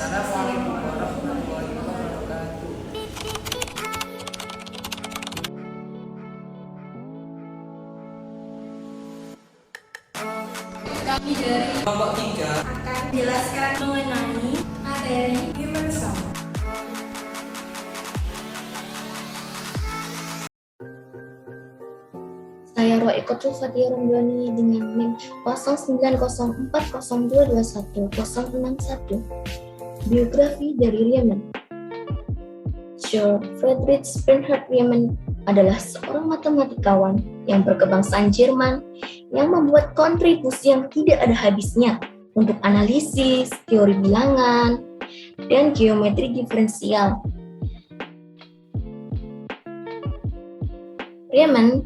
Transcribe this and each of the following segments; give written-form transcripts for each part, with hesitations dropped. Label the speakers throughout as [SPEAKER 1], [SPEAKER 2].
[SPEAKER 1] Assalamualaikum warahmatullahi wabarakatuh.
[SPEAKER 2] Kami dari
[SPEAKER 1] Kelompok 3
[SPEAKER 2] akan menjelaskan mengenai materi human sum.
[SPEAKER 3] Saya Roy Kotul Fatia Ramdhani dengan NIM 090402216061. Biografi dari Riemann. Sir Friedrich Bernhard Riemann adalah seorang matematikawan yang berkebangsaan Jerman yang membuat kontribusi yang tidak ada habisnya untuk analisis, teori bilangan, dan geometri diferensial. Riemann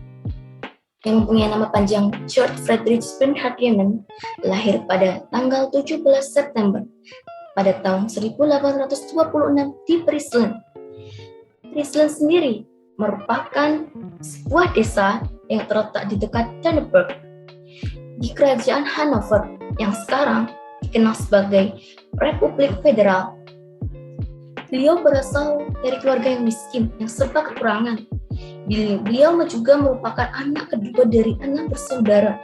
[SPEAKER 3] yang mempunyai nama panjang Georg Friedrich Bernhard Riemann lahir pada tanggal 17 September pada tahun 1826 di Friesland. Friesland sendiri merupakan sebuah desa yang terletak di dekat Danneberg di Kerajaan Hanover yang sekarang dikenal sebagai Republik Federal. Beliau berasal dari keluarga yang miskin yang serba kekurangan. Beliau juga merupakan anak kedua dari 6 bersaudara.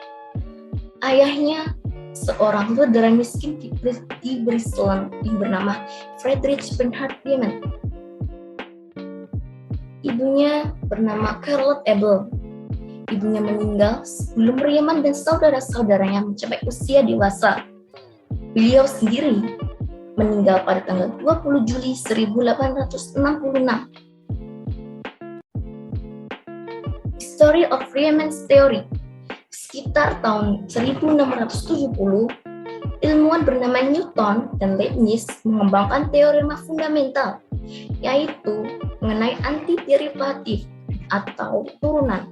[SPEAKER 3] Ayahnya seorang lutheran miskin di Friesland yang bernama Friedrich Bernhard Riemann. Ibunya bernama Charlotte Abel. Ibunya meninggal sebelum Riemann dan saudara-saudaranya mencapai usia dewasa. Beliau sendiri meninggal pada tanggal 20 Juli 1866. History of Riemann's Theory. Sekitar tahun 1670, ilmuwan bernama Newton dan Leibniz mengembangkan teorema fundamental, yaitu mengenai antiderivatif atau turunan.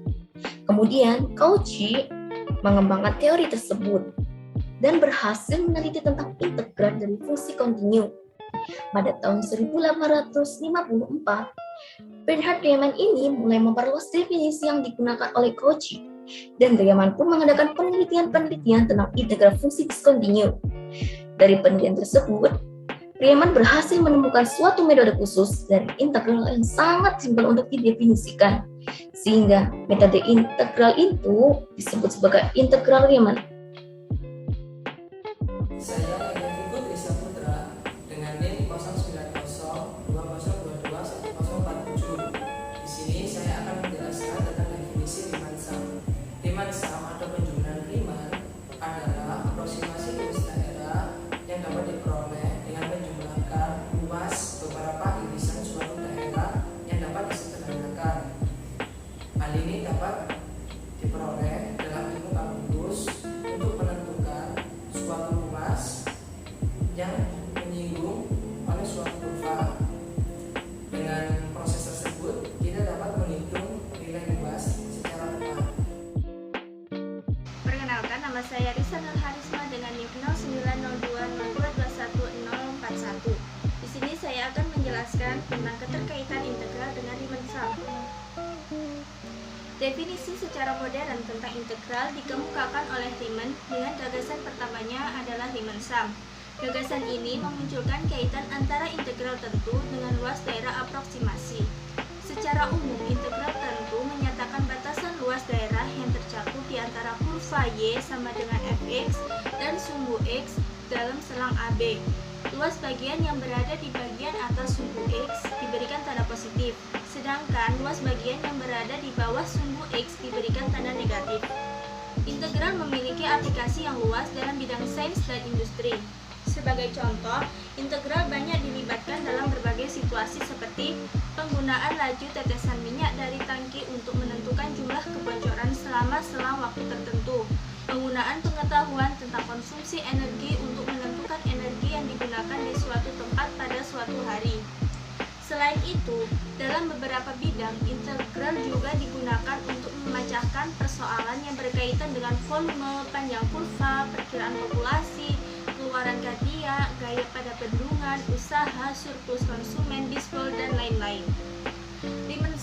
[SPEAKER 3] Kemudian Cauchy mengembangkan teori tersebut dan berhasil meneliti tentang integral dari fungsi kontinu. Pada tahun 1854, Bernhard Riemann ini mulai memperluas definisi yang digunakan oleh Cauchy, dan Riemann pun mengadakan penelitian-penelitian tentang integral fungsi diskontinu. Dari penelitian tersebut, Riemann berhasil menemukan suatu metode khusus dari integral yang sangat simpel untuk didefinisikan, sehingga metode integral itu disebut sebagai integral Riemann.
[SPEAKER 1] Saya Yofi Putri Saputra dengan NIM 0902022147. Di sini saya akan menjelaskan tentang definisi Riemann sum. Riemann sum atau penjumlahan Riemann adalah aproksimasi luas daerah yang dapat diperoleh dengan menjumlahkan luas beberapa irisan suatu daerah yang dapat disederhanakan. Hal ini dapat diperoleh dalam ilmu kalkulus untuk menentukan suatu luas yang menyinggung oleh suatu kurva. Dengan proses tersebut, kita dapat menghitung nilai luas secara tepat.
[SPEAKER 4] Perkenalkan, nama saya Risa Nur Harisma dengan NIM 090202214041. Di sini saya akan menjelaskan tentang keterkaitan integral dengan Riemann sum. Definisi secara modern tentang integral dikemukakan oleh Riemann dengan gagasan pertamanya adalah Riemann sum. Gagasan ini memunculkan kaitan antara integral tentu dengan luas daerah aproksimasi. Secara umum, integral tentu menyatakan batasan luas daerah yang tercakup di antara kurva Y sama dengan fx dan sumbu x dalam selang AB. Luas bagian yang berada di bagian atas sumbu x diberikan tanda positif, sedangkan luas bagian yang berada di bawah sumbu x diberikan tanda negatif. Integral memiliki aplikasi yang luas dalam bidang sains dan industri. Sebagai contoh, integral banyak dilibatkan dalam berbagai situasi seperti penggunaan laju tetesan minyak dari tangki untuk menentukan jumlah kebocoran selama selang waktu tertentu, penggunaan pengetahuan tentang konsumsi energi untuk menentukan energi yang digunakan di suatu tempat pada suatu hari. Selain itu, dalam beberapa bidang, integral juga digunakan untuk memecahkan persoalan yang berkaitan dengan volume, panjang kurva, perkiraan populasi, keluaran kardia, gaya pada bendungan, usaha, surplus konsumen, dispol, dan lain-lain. Riemann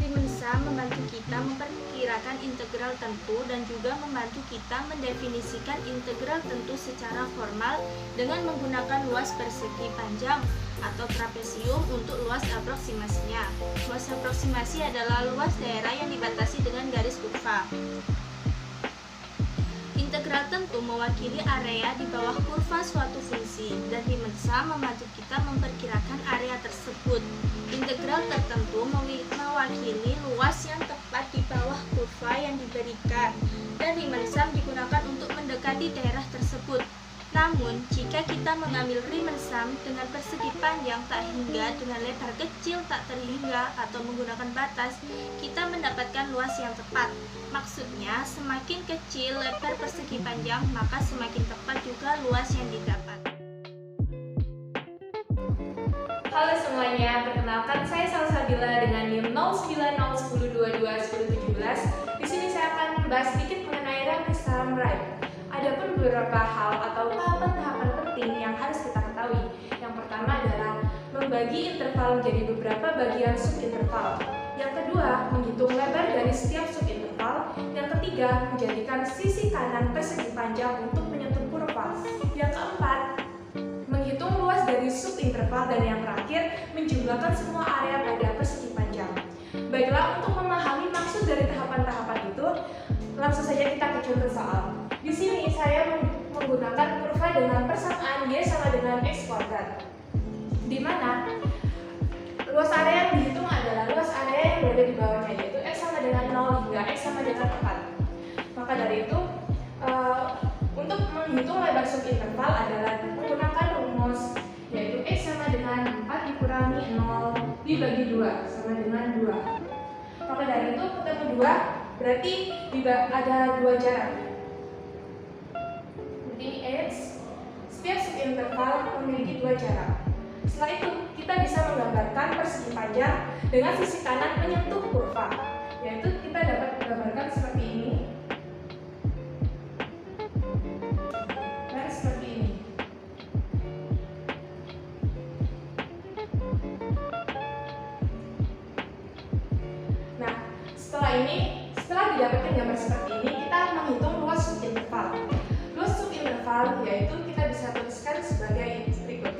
[SPEAKER 4] Riemann sum membantu kita memperkirakan integral tentu dan juga membantu kita mendefinisikan integral tentu secara formal dengan menggunakan luas persegi panjang atau trapesium untuk luas aproksimasinya. Luas aproksimasi adalah luas daerah yang dibatasi dengan garis kurva. Integral tentu mewakili area di bawah kurva suatu fungsi, dan Riemann sum membantu kita memperkirakan area tersebut. Integral tertentu mewakili luas yang tepat di bawah kurva yang diberikan, dan Riemann sum digunakan untuk mendekati daerah tersebut. Namun, jika kita mengambil Riemann sum dengan persegi panjang tak hingga dengan lebar kecil tak terhingga atau menggunakan batas, kita mendapatkan luas yang tepat. Maksudnya, semakin kecil lebar persegi panjang, maka semakin tepat juga luas yang didapat.
[SPEAKER 5] Halo semuanya, perkenalkan saya Salsabila dengan NIM 0901022117. Di sini saya akan membahas sedikit mengenai Riemann sum right. Ada pun beberapa hal atau tahapan-tahapan penting yang harus kita ketahui. Yang pertama adalah membagi interval menjadi beberapa bagian subinterval. Yang kedua, menghitung lebar dari setiap subinterval. Yang ketiga, menjadikan sisi kanan persegi panjang untuk menyentuh kurva. Yang keempat, menghitung luas dari subinterval, dan yang terakhir, menjumlahkan semua area pada persegi panjang. Baiklah, untuk memahami maksud dari tahapan-tahapan itu, langsung saja kita ke contoh soal. Di sini saya menggunakan kurva dengan persamaan y sama dengan x kuadrat, di mana luas area yang dihitung adalah luas area yang berada di bawahnya, yaitu x sama dengan 0 hingga x sama dengan 4. Maka dari itu, untuk menghitung lebar subinterval adalah menggunakan rumus, yaitu x sama dengan 4 dikurangi 0 dibagi 2 sama dengan 2. Maka dari itu ketemu 2, berarti ada 2 jarak. Jadi x, setiap subinterval memiliki 2 jarak. Setelah itu, kita bisa menggambarkan persegi panjang dengan sisi kanan menyentuh kurva, yaitu kita dapat menggambarkan seperti ini dan seperti ini. Nah, setelah didapatkan gambar seperti ini, kita menghitung luas subinterval. Luas subinterval yaitu kita bisa tuliskan sebagai berikut: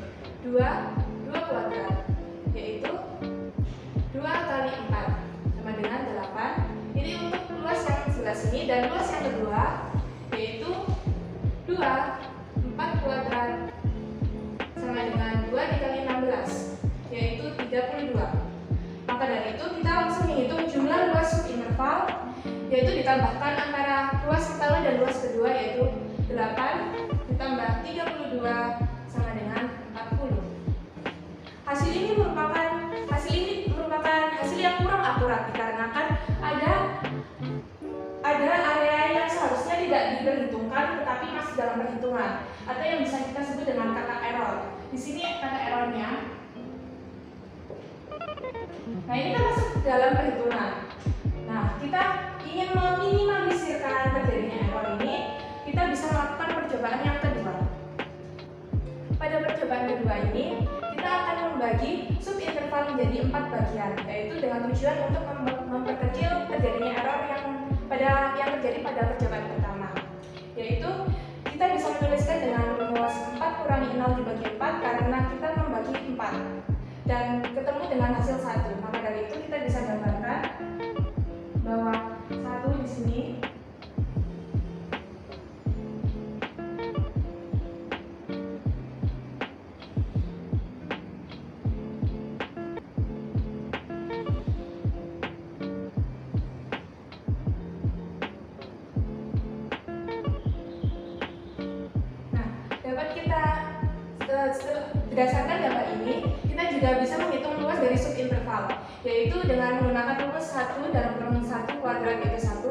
[SPEAKER 5] 2 kuadrat, yaitu 2 kali 4 sama dengan 8. Ini untuk luas yang sebelah sini, dan luas yang kedua yaitu 4 kuadrat sama dengan 2 dikali 16, yaitu 32. Maka dari itu kita langsung menghitung jumlah luas subinterval, yaitu ditambahkan antara luas pertama dan luas kedua, yaitu 8 ditambah 32 sama dengan 40. Hasil ini merupakan hasil yang kurang akurat dikarenakan ada area yang seharusnya tidak diperhitungkan tetapi masih dalam perhitungan, atau yang bisa kita sebut dengan kata error. Di sini kata errornya. Nah, ini kan masuk dalam perhitungan. Nah, kita ingin meminimalisirkan terjadinya error ini, kita bisa melakukan percobaan yang kedua. Pada percobaan kedua ini, kita akan membagi subinterval menjadi 4 bagian, yaitu dengan tujuan untuk memperkecil terjadinya error yang terjadi pada percobaan pertama. Yaitu kita bisa menuliskan dengan rumus 4 kurangi 0 dibagi 4 karena kita membagi 4 dan ketemu dengan hasil 1. Maka dari itu kita bisa gambarkan bahwa 1 di sini berdasarkan gambar ini, kita juga bisa menghitung luas dari subinterval, yaitu dengan menggunakan rumus 1 dalam kurung 1 kuadrat yaitu 1,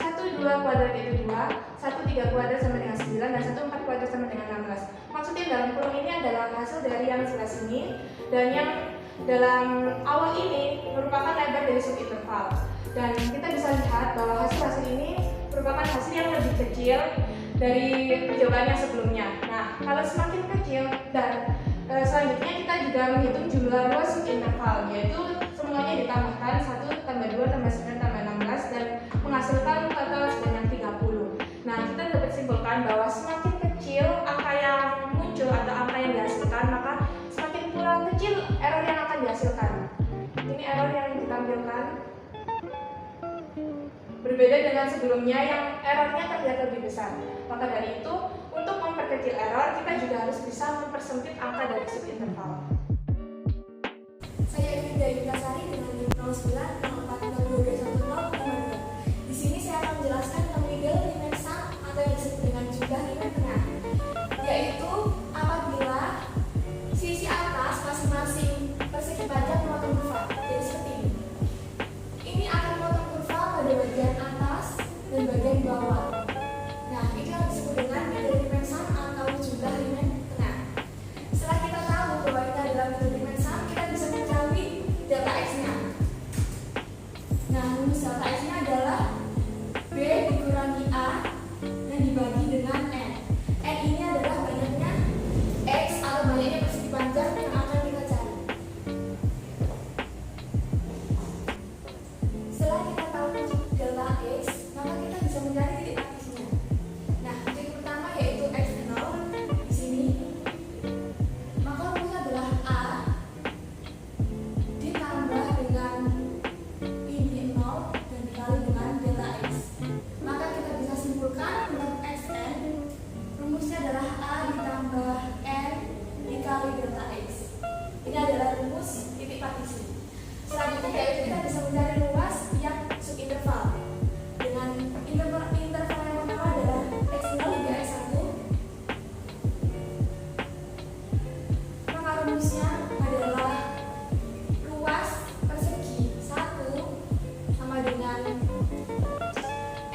[SPEAKER 5] 1 2 kuadrat yaitu 2, 1 3 kuadrat sama dengan 9, dan 1 4 kuadrat sama dengan 16. Maksudnya dalam kurung ini adalah hasil dari yang sebelah sini, dan yang dalam awal ini merupakan lebar dari subinterval. Dan kita bisa lihat bahwa hasil ini merupakan hasil yang lebih kecil dari percobaan yang sebelumnya. Nah, kalau semakin kecil dan selanjutnya kita juga menghitung jumlah luas subinterval, yaitu semuanya ditambahkan 1 tambah 2 tambah 9 tambah 16 dan menghasilkan total sebanyak 30. Nah, kita dapat simpulkan bahwa semakin kecil angka yang muncul atau angka yang dihasilkan, maka semakin pula kecil error yang akan dihasilkan. Ini error yang ditampilkan berbeda dengan sebelumnya yang errornya terlihat lebih besar. Maka dari itu, untuk memperkecil error, kita juga harus bisa mempersempit angka dari subinterval.
[SPEAKER 2] Saya Yudhita Yutasari dengan NIM 09040210. Di sini saya akan menjelaskan tentang middle Riemann sum atau yang disebut dengan jumlah Riemann tengah, yaitu apabila sisi atas masing-masing persegi pajak memotong kurva. Jadi seperti ini. Ini akan memotong kurva pada bagian atas dan bagian bawah. Nah, itu yang disebut dengan middle Riemann sum atau jumlah Riemann tengah. Setelah kita tahu bahwa ini adalah middle Riemann sum, kita bisa mencari delta X-nya. Nah, rumus delta X-nya adalah B dikurangi A dan dibagi dengan N. N ini adalah banyaknya X atau banyaknya persegi panjang yang akan kita cari. Setelah kita tahu delta X, maka kita bisa mencari titik aktifnya. Nah, titik pertama yaitu X0 di sini. Maka rumusnya adalah A ditambah dengan ini 0 dan dikali dengan delta X. Maka kita bisa simpulkan untuk Xn rumusnya adalah A ditambah N dikali delta X. Ini adalah rumus titik partisi. Selanjutnya yaitu kita bisa mencari luas yang subinterval dengan interval yang pertama adalah X0 hingga X1. Maka rumusnya adalah luas persegi 1 sama dengan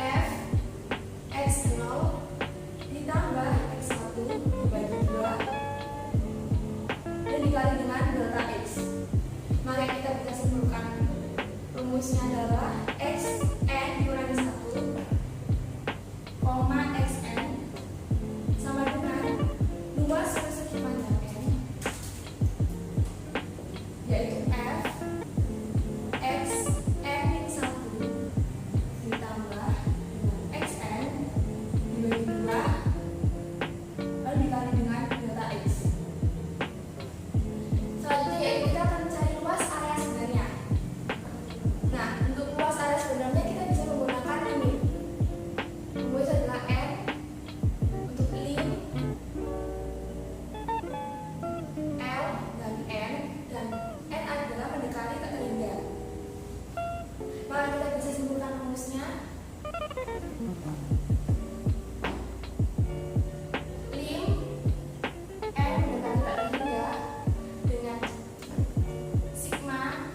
[SPEAKER 2] F X0 ditambah X1 dibagi 2 dan dikali dengan delta X. Maka kita bisa simpulkan rumusnya adalah Xn dikurangi 1, Xn sama dengan luas persegi panjang N, yaitu F Xn min 1 ditambah Xn dibagi 2 lalu dikali dengan delta X. Selanjutnya yaitu kita akan mencari luas area sebenarnya. Nah, untuk luas area sebenarnya kita bisa menggunakan ini. Rumus adalah N untuk lim L dan N adalah pendekali tak terhingga. Maka kita bisa simpulkan rumusnya. Lim N pendekali tak terhingga dengan sigma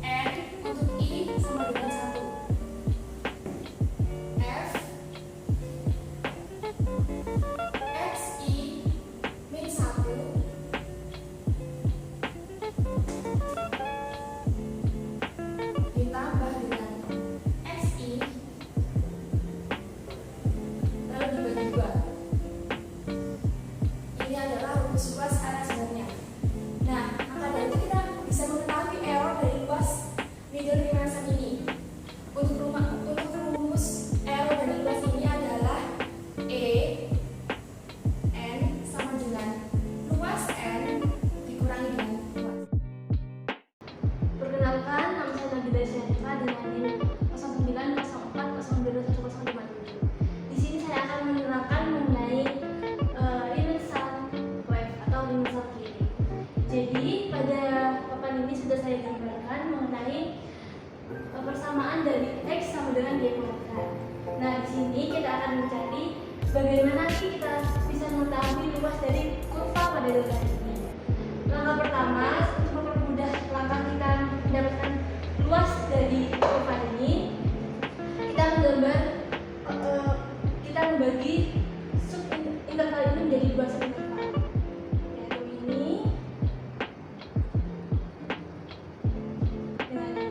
[SPEAKER 2] N untuk I sama dengan 1. F Xi min 1 ditambah dengan Xi lalu dibagi 2. Ini adalah rumus luas area sebenarnya. Nah, maka dari itu kita bisa mengetahui error dari luas middle Riemann sum ini. Untuk rumus error dari luas ini adalah E N sama dengan luas N dikurangi dengan luas.
[SPEAKER 4] Perkenalkan, nama saya Nabila Syarifah dengan NIM 0904021057. Di sini saya akan menerangkan mengenai Riemann sum wave atau Riemann sum kiri. Jadi pada papan ini sudah saya gambarkan mengenai persamaan dari X sama dengan Y kuadrat. Nah, di sini kita akan mencari bagaimana sih kita bisa mengetahui luas dari kurva pada delta ini. Langkah pertama, untuk mempermudah langkah kita mendapatkan luas dari kurva ini, kita membagi subinterval ini menjadi 2 subinterval, yaitu ini dengan ini.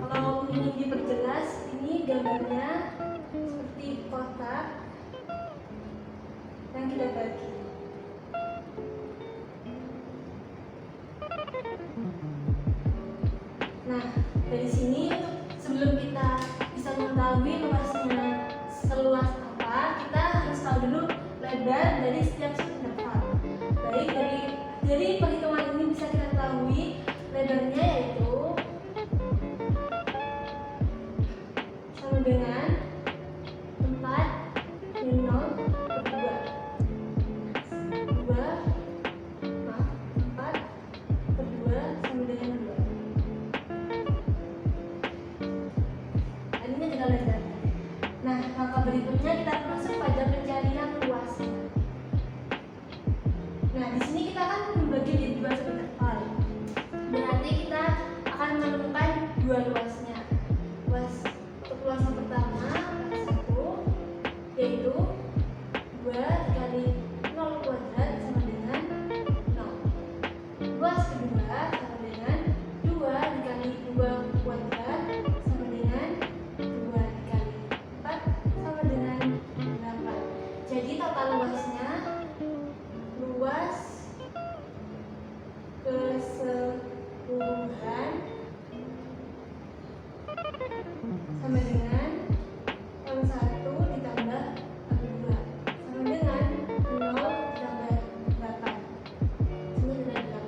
[SPEAKER 4] Kalau ini diperjelas, ini gambarnya seperti kotak yang kita bagi.
[SPEAKER 5] maka kita harus tahu dulu lebar dari setiap subinterval. Baik, dari perhitungan ini bisa kita ketahui lebarnya yaitu sama dengan 4 min 0 per 4 per 2 sama dengan 2. Ini adalah lebar. Nah, maka berikutnya kita masuk pada pencarian luasnya. Nah, di sini kita akan membagi jadi 2 subinterval. Berarti kita akan menemukan 2 luasnya. Untuk luas yang pertama, luas 1, yaitu 2 dikali 0 kuadrat sama dengan 0. Luas kedua sama dengan 2 dikali 2 kuadrat sama dengan 2 dikali 4 sama dengan 8. Jadi total luasnya, luas keseluruhan sama dengan 1 ditambah 2 sama dengan 0 ditambah 8. Ini adalah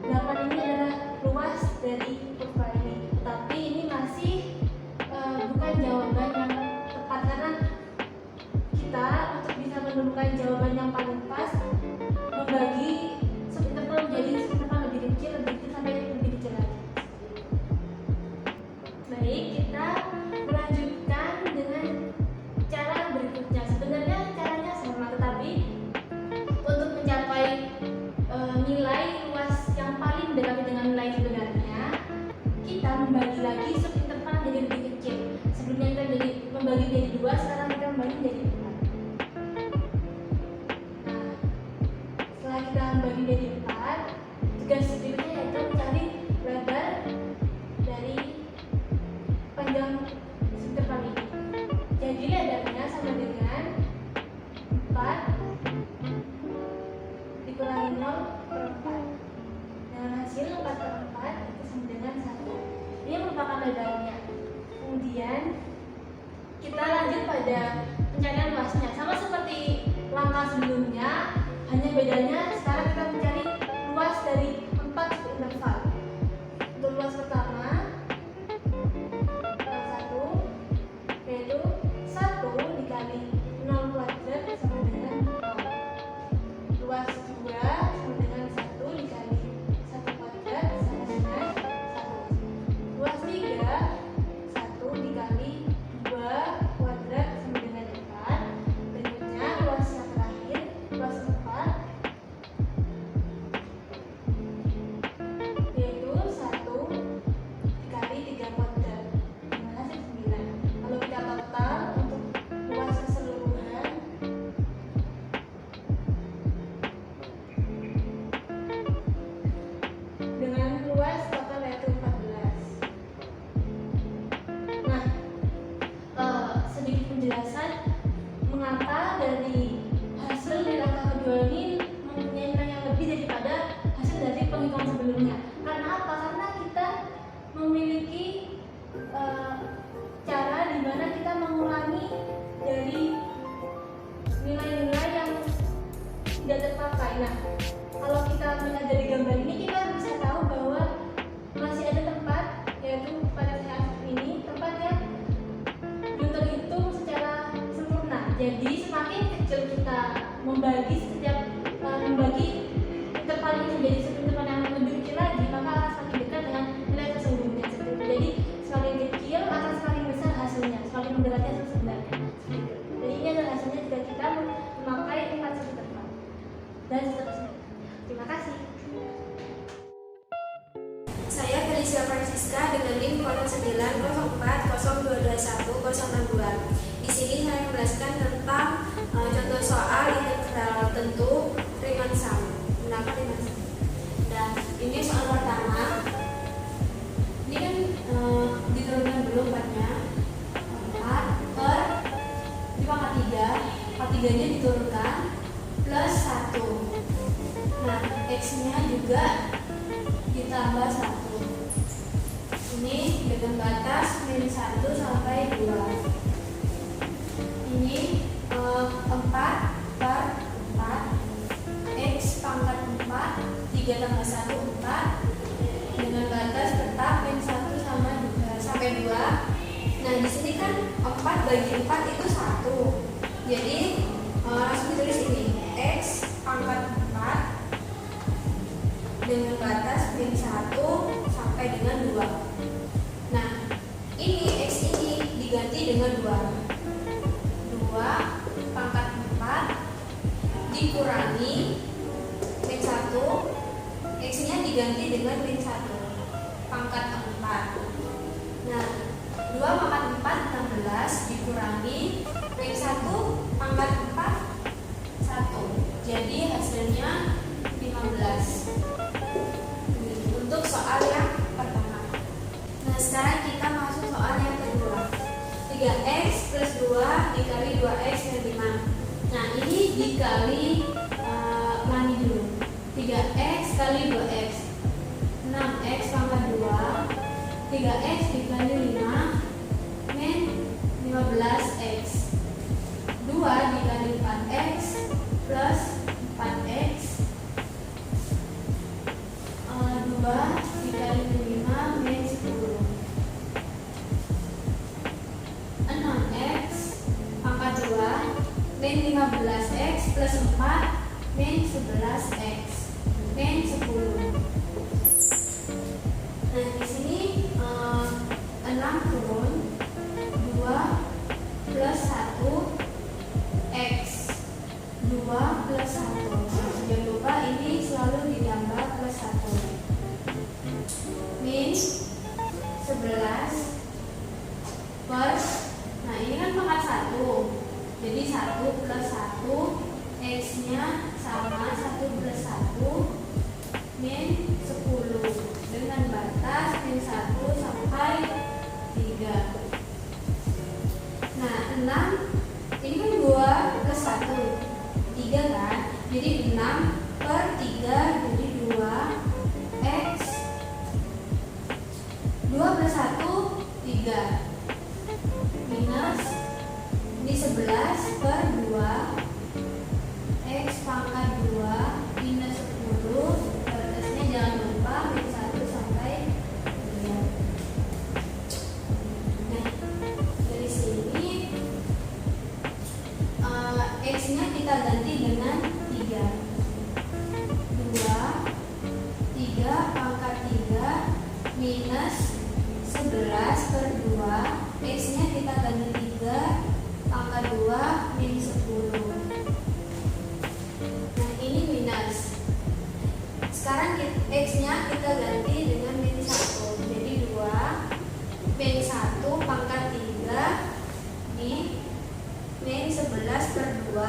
[SPEAKER 5] 8. 8 ini adalah luas dari kurva ini. Tapi ini masih bukan jawaban yang tepat, karena kita untuk bisa menemukan jawaban yang paling pas membagi subinterval menjadi subinterval lebih kecil sampai lebih kecil lagi. Baik, kita melanjutkan dengan cara berikutnya. Sebenarnya caranya sama, tetapi untuk mencapai nilai luas yang paling dekat dengan nilai sebenarnya, kita membagi lagi subinterval menjadi lebih kecil. Sebelumnya kita membagi menjadi 2, sekarang kita membagi menjadi 4. Nah, setelah kita membagi menjadi 4, tugas berikutnya yaitu mencari lebar dari panjang subinterval ini. Jadi lebarnya sama dengan 4 dikurangi 0 per 4. Dengan hasil 4 per 4 itu sama dengan 1. Ini merupakan lebarnya. Kemudian kita lanjut pada pencarian luasnya. Sama seperti langkah sebelumnya, hanya bedanya sekarang kita mencari luas dari 4 subinterval. Untuk luas pertama, luas 1, yaitu 1 dikali 0 kuadrat sama dengan 0. Luas 2 sama dengan 1 dikali 1 kuadrat sama dengan 1. Luas 3, 1 dikali 2 kuadrat sama dengan 4. Berikutnya luas yang terakhir, luas 4, yaitu 1 dikali 3 kuadrat dengan hasil 9. Kalau kita total untuk luas keseluruhan, dengan luas total yaitu 14. Nah, sedikit penjelasan mengapa dari hasil di langkah kedua ini mempunyai nilai yang lebih daripada hasil dari penghitungan sebelumnya. Karena apa? Karena kita memiliki cara di mana kita mengurangi dari nilai-nilai yang tidak terpakai. Nah, kalau kita melihat dari gambar ini, kita bisa tahu bahwa masih ada tempat, yaitu pada saat ini tempat yang belum terhitung secara sempurna. Jadi semakin kecil kita membagi interval ini menjadi subinterval yang lebih kecil lagi, maka akan semakin dekat dengan nilai sesungguhnya. Jadi semakin kecil akan semakin besar hasilnya, semakin mendekati hasil sebenarnya. Jadi ini adalah hasilnya jika kita memakai 4 subinterval dan seterusnya. Terima kasih.
[SPEAKER 4] Saya Felicia Francisca dengan NIM 0904022162. Di sini saya menjelaskan tentang contoh soal integral tentu Riemann sum. Kenapa Riemann sum? Dan ini soal pertama. Ini kan diturunkan dulu 4-nya. 4 per dipangkat 3. Pangkat 3-nya diturunkan plus 1. Nah, X-nya juga ditambah 1. Ini dengan batas min 1 sampai 2.
[SPEAKER 2] 3 tambah 1 4 dengan batas tetap min 1 sampai 2. Nah di sini kan 4 bagi 4 itu 1. Jadi langsung ditulis ini x pangkat 4 dengan batas min 1 sampai dengan 2. Nah ini x ini diganti dengan 2 pangkat 4 dikurangi min 1, x nya diganti dengan min 1 pangkat 4. Nah 2 pangkat 4 16 dikurangi min 1 pangkat 4 1, jadi hasilnya 15 untuk soal yang pertama. Nah sekarang kita masuk soal yang kedua. 3x plus 2 dikali 2x dan 5. Nah ini dikali ulangi dulu. 3x kali 2x 6x pangkat 2, 3x dikali 5 min 15x, 2 dikali 4x plus 4x, 2 dikali 5 min 10, 6x pangkat 2 min 15x plus 4 min 11x min 10. Nah di sini 6 turun 2 plus 1 x, 2 plus 1. Jangan lupa ini selalu ditambah plus 1 min 11 per, nah ini kan pangkat 1, jadi 1 plus 1 x nya sama 1 plus 1 min 10 dengan batas min 1 sampai 3. Nah 6 ini kan 2 plus 1 3 kan, jadi 6 per 3 jadi 2 x, 2 plus 1 3 minus ini 11 per 2 x pangkat 2 minus 10, batasnya jangan lupa min 1 sampai 3. Nah dari sini x nya kita ganti dengan 3 pangkat 3 minus 11 per 2, x nya kita ganti 3 pangkat 2 min 10. Nah ini minus. Sekarang x nya kita ganti dengan min 1, jadi 2 min 1 pangkat 3 min 11 per 2,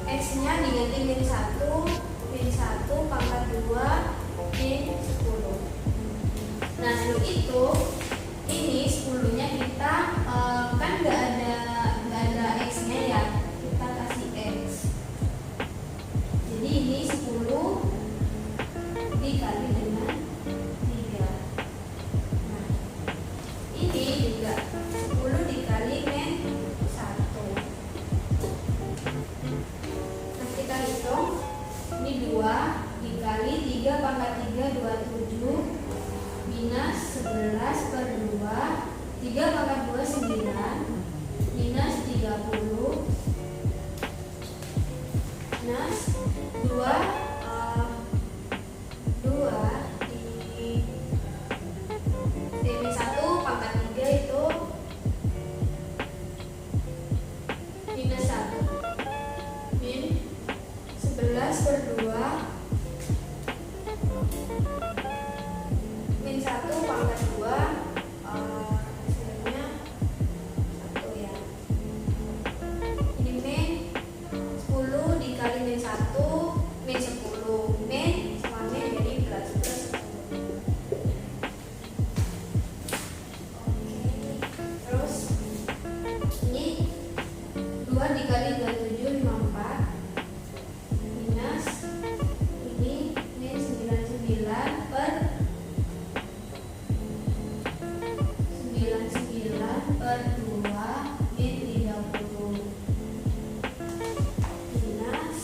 [SPEAKER 2] x nya diganti min 1 pangkat 2 min 10. Nah untuk itu ini 10 nya kita kan nggak ada x nya ya, kita kasih x, jadi ini 10 dikali dengan 3. Nah ini juga 10 dikali min 1. Nah kita hitung, ini 2 dikali 3 pangkat 3 27 minus 11 per 2, 3 pangkat 2 9 minus 30 minus 2 di min 1 pangkat 3 itu minus 1 min 11 per 2 min 1 pangkat 2 hasilnya 1 ya. Ini min 10 dikali min 1 min 10, min sama min jadi plus 10. Oke, terus ini 2 dikali 27 54 minus ini min 99 per 99 per 2 min 30 minus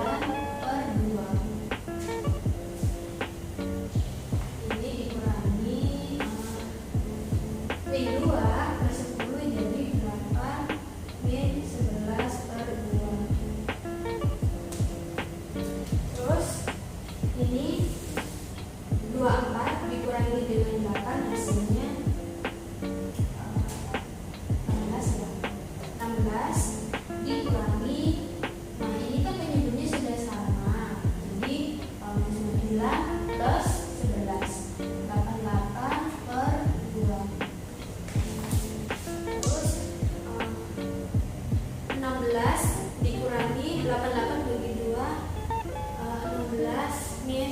[SPEAKER 2] per 2. Ini dikurangi min 2 per 10 jadi 8 min 11 per 2. Terus ini 24 dikurangi dengan 8 hasilnya 16 ya. 16 dikurangi, nah ini kan penyebutnya sudah sama, jadi 9 plus 11 88 per 2. Terus 16 dikurangi 88 bagi 2 16 min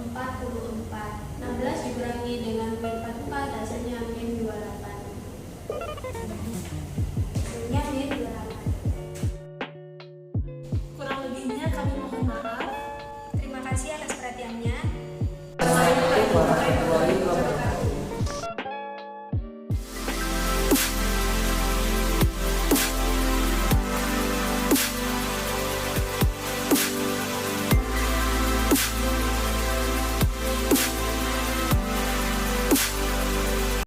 [SPEAKER 2] 44. 16 dikurangi dengan min 44 hasilnya min 28.